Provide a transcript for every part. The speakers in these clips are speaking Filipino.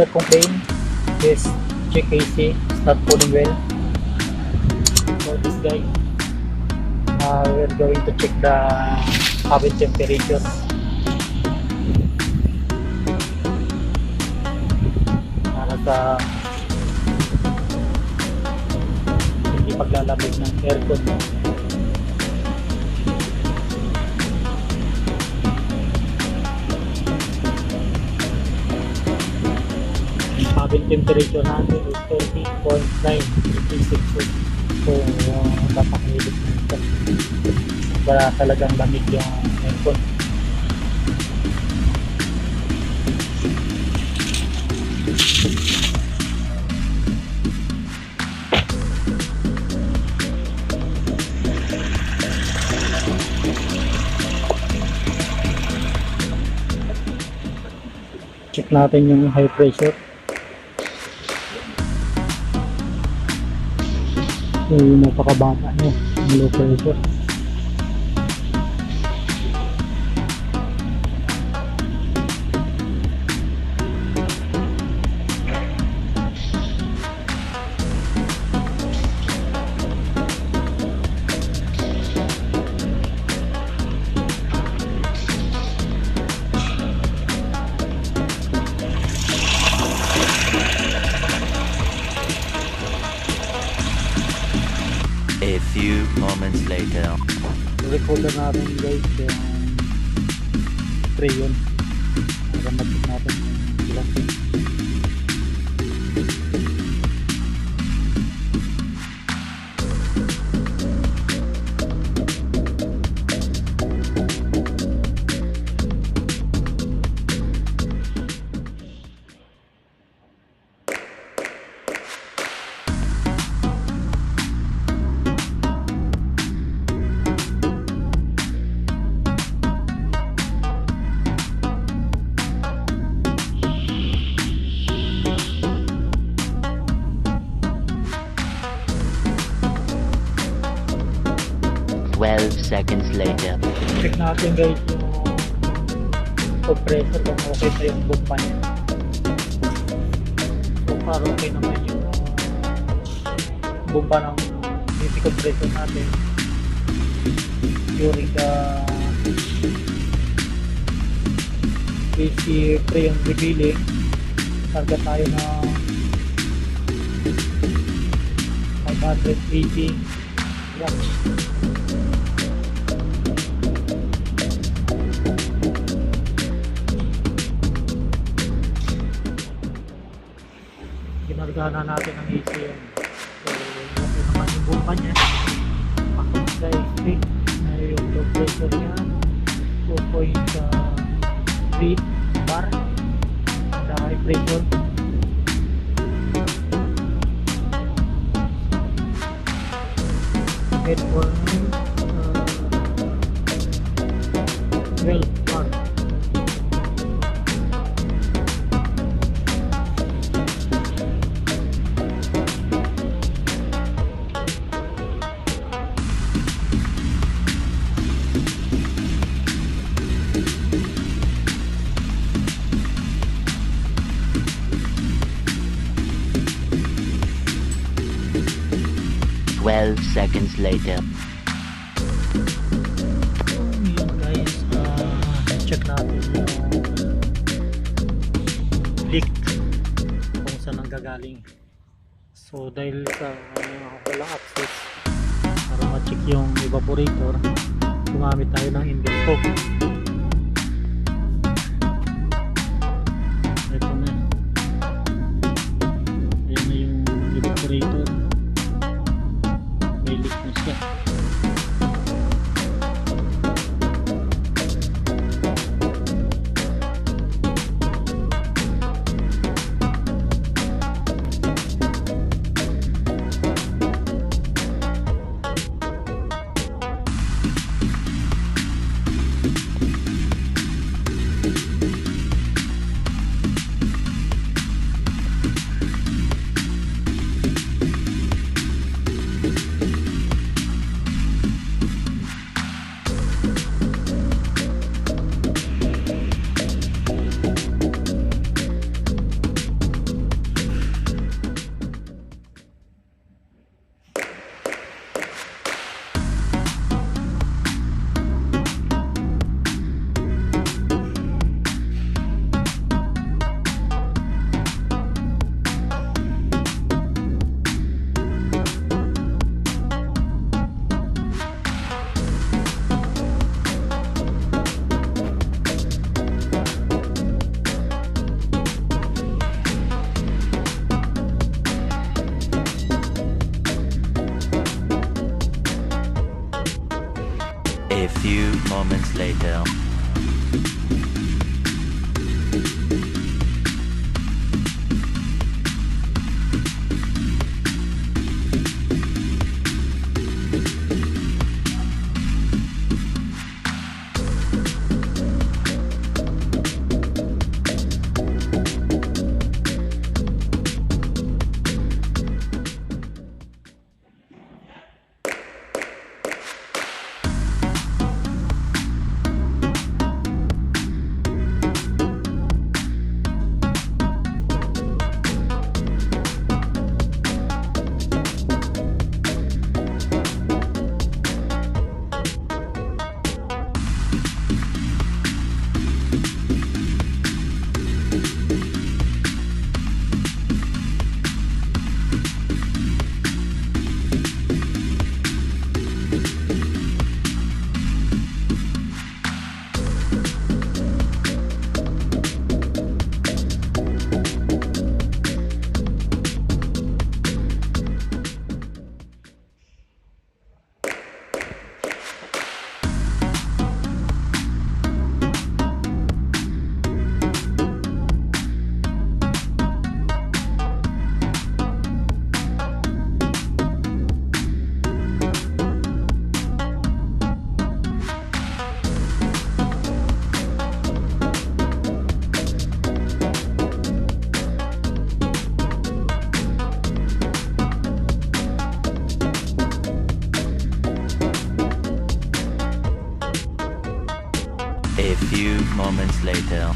customer complain is check AC, start pulling well. So this guy, we're going to check the cabin temperature. Para sa hindi paglalamig ng aircon. Cabin temperature natin is 30.9 degrees Celsius. So napakainit na ito. Wala talagang lamig yung aircon. Check natin yung high pressure. So, napakababa niya yung low pressure. A few moments later. Recorder natin guys yung crayon para mag-check natin yung ilang. Seconds later. Check natin guys yung compressor kung okay pa yung bomba niya. So far okay naman yung bomba ng DC compressor natin during the DC pre-on revealing. Target tayo na 580 watts. Ginargana natin ang AC yun. So, yun naman yung bomba niya. Pasok sa stick na yung low pressure niya 2.3 bar. The high pressure head for 12 bar. 12 seconds later. Yun guys, check natin yung leak kung saan nanggagaling. So dahil sa walang access para ma-check yung evaporator, gumamit tayo ng endoscope. Ito na. Ayan na yung evaporator. May leak na siya. 12 A few moments later. A few moments later.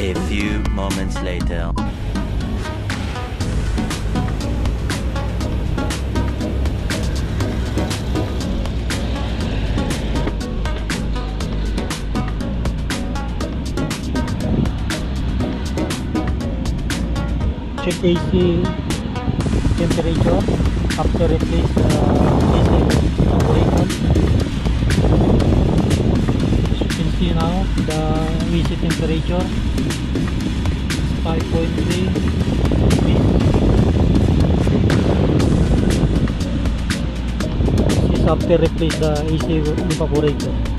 A few moments later. Check AC temperature after replace AC evaporator. As you can see now, the AC temperature is 5.3 degrees. This is after replace the AC evaporator.